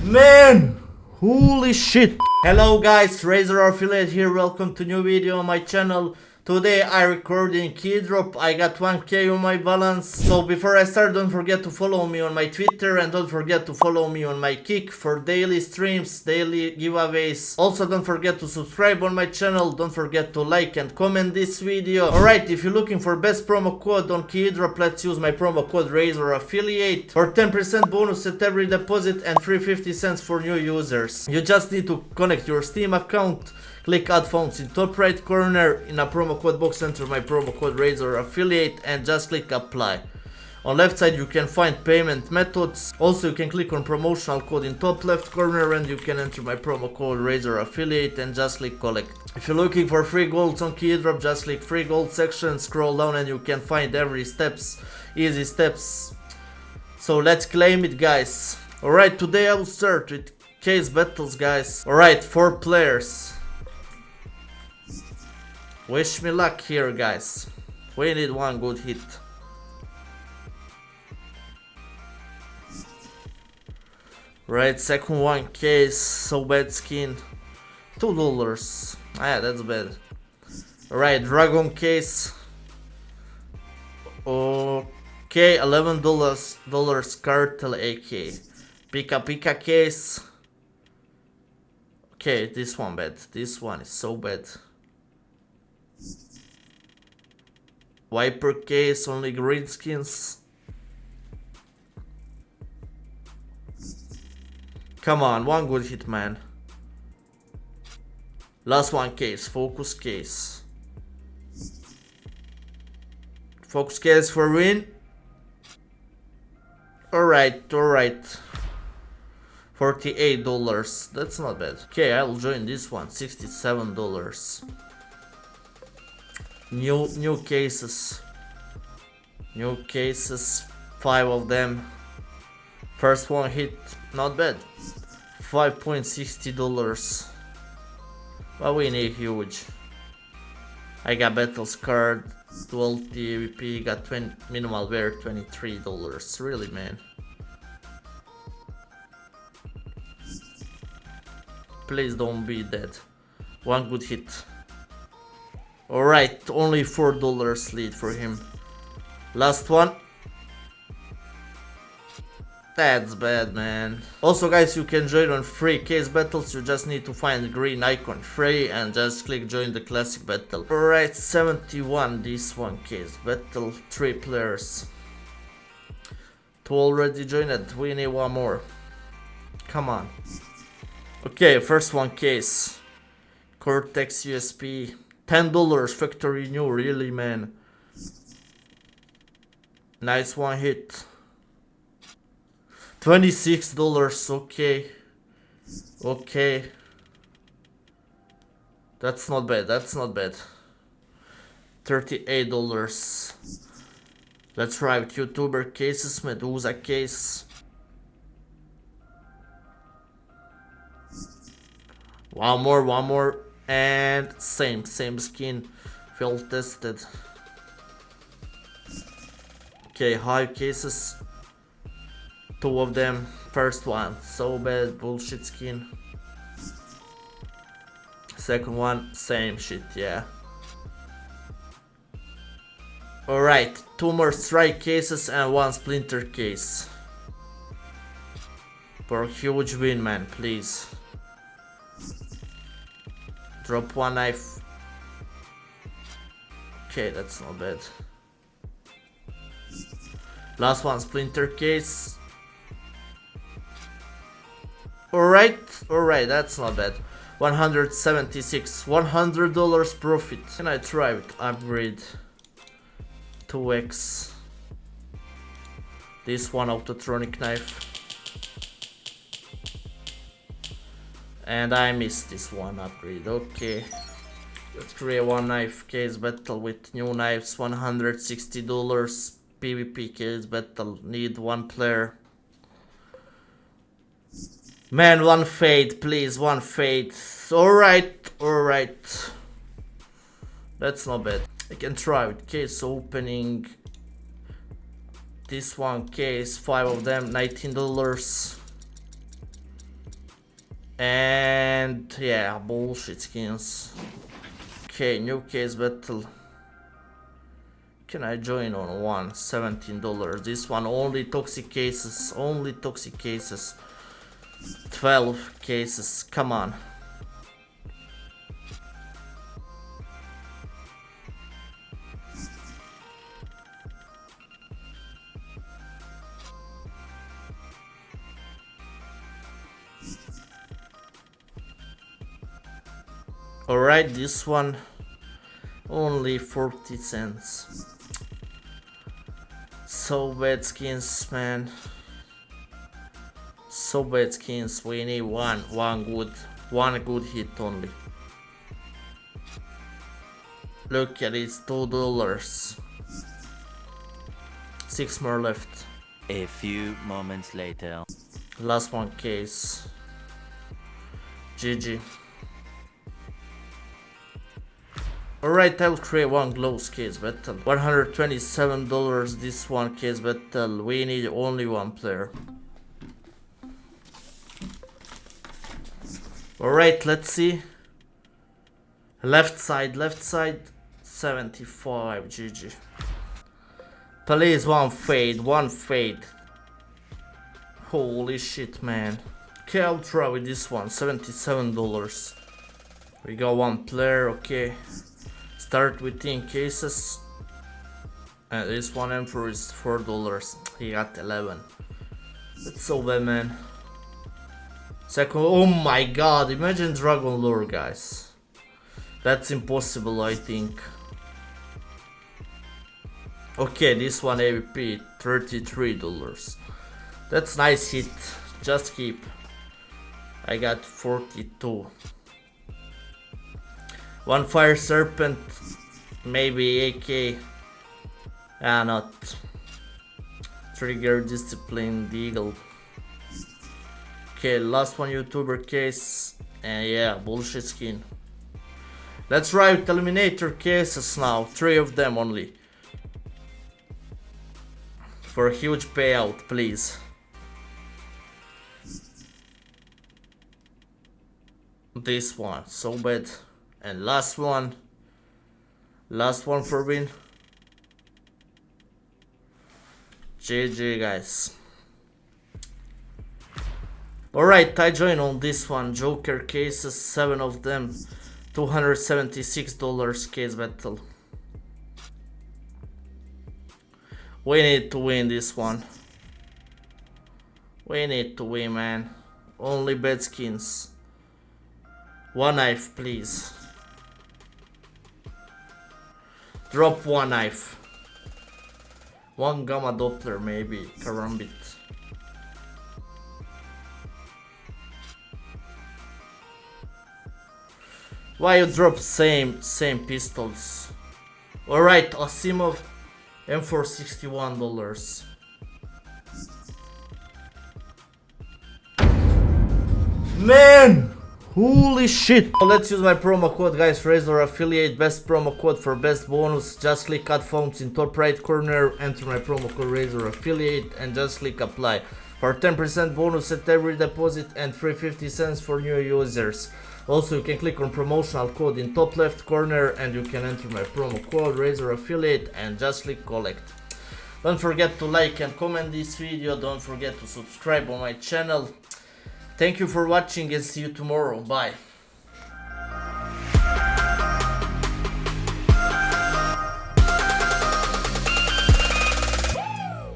Man, holy shit. Hello guys, Razor Affiliate here, welcome to new video on my channel. Today I recording Keydrop. I got 1k on my balance. So before I start, don't forget to follow me on my Twitter and don't forget to follow me on my Kick for daily streams, daily giveaways. Also don't forget to subscribe on my channel. Don't forget to like and comment this video. Alright, if you're looking for best promo code on Keydrop, let's use my promo code Razor Affiliate for 10% bonus at every deposit and free 50 cents for new users. You just need to connect your Steam account. Click add phones in top right corner, in a promo code box enter my promo code Razor Affiliate and just click apply. On left side you can find payment methods. Also you can click on promotional code in top left corner and you can enter my promo code Razor Affiliate and just click collect. If you're looking for free golds on Keydrop, just click free gold section, scroll down and you can find every steps, easy steps. So let's claim it guys. Alright, today I will start with case battles guys. Alright, 4 players. Wish me luck here guys. We need one good hit. Right, second one case, so bad skin. $2. Ah, that's bad. Right, dragon case. Okay, $11 cartel AK. Pika case. Okay, this one bad. This one is so bad. Viper case, only green skins. Come on, one good hit, man. Last one case, focus case. Focus case for win. Alright. $48. That's not bad. Okay, I'll join this one. $67. New cases. New cases. 5 of them. First one hit, not bad. $5.60. But we need huge. I got battles card, 12 PvP, got 20 minimal wear, $23. Really, man. Please don't be dead. One good hit. Alright, only $4 lead for him. Last one. That's bad, man. Also guys, you can join on free case battles. You just need to find the green icon free and just click join the classic battle. Alright, 71 this one case battle, 3 players. 2 already joined, we need one more. Come on. Okay, first one case. Cortex USP. $10 factory new, really, man. Nice one hit. $26, okay. That's not bad, $38. Let's try with YouTuber cases, Medusa case. One more. And same skin, field tested. Okay, 5 cases. 2 of them. First one, so bad, bullshit skin. Second one, same shit, yeah. Alright, 2 more strike cases and 1 splinter case. For a huge win, man, please. Drop 1 knife. Okay, that's not bad. Last one, splinter case. Alright, that's not bad. $176, $100 profit. Can I try with upgrade 2x? This one, autotronic knife. And I missed this one upgrade. Okay, let's create 1 knife case battle with new knives. $160 PvP case battle. Need 1 player. Man, 1 fade, please, 1 fade. Alright. That's not bad. I can try with case opening. This one case, 5 of them, $19. And yeah, bullshit skins. Okay, new case battle. Can I join on one? $17. This one only toxic cases. Only toxic cases. 12 cases. Come on. Alright, this one only 40 cents. So bad skins, man. So bad skins. We need one good hit only. Look at it, $2. 6 more left. A few moments later. Last one case. GG. Alright, I'll create one gloves case battle. $127 this one case battle. We need only one player. Alright, let's see. Left side, 75, GG. Please, one fade. Holy shit, man. Okay, I'll try with this one, $77. We got one player, okay. Start with 10 cases. And this one Emperor is $4. He got 11. That's so bad, man. Second, oh my god, imagine Dragon Lore, guys. That's impossible, I think. Okay, this one AVP, $33. That's nice hit. Just keep. I got 42. One Fire Serpent, maybe AK. Ah, not. Trigger Discipline, Deagle. Okay, last one YouTuber case. And yeah, bullshit skin. Let's try with Eliminator cases now. 3 of them only. For a huge payout, please. This one, so bad. And last one for win. GG, guys. Alright, I join on this one. Joker cases, 7 of them. $276 case battle. We need to win this one. We need to win, man. Only bad skins. One knife, please. Drop one knife. One Gamma Doppler, maybe. Karambit. Why you drop same pistols? Alright, Asimov M4 $61. Man! Holy shit! Let's use my promo code, guys. Razor affiliate, best promo code for best bonus. Just click add phones in top right corner, enter my promo code Razor affiliate, and just click apply for 10% bonus at every deposit and free 50 cents for new users. Also, you can click on promotional code in top left corner and you can enter my promo code Razor affiliate and just click collect. Don't forget to like and comment this video. Don't forget to subscribe on my channel. Thank you for watching and see you tomorrow. Bye.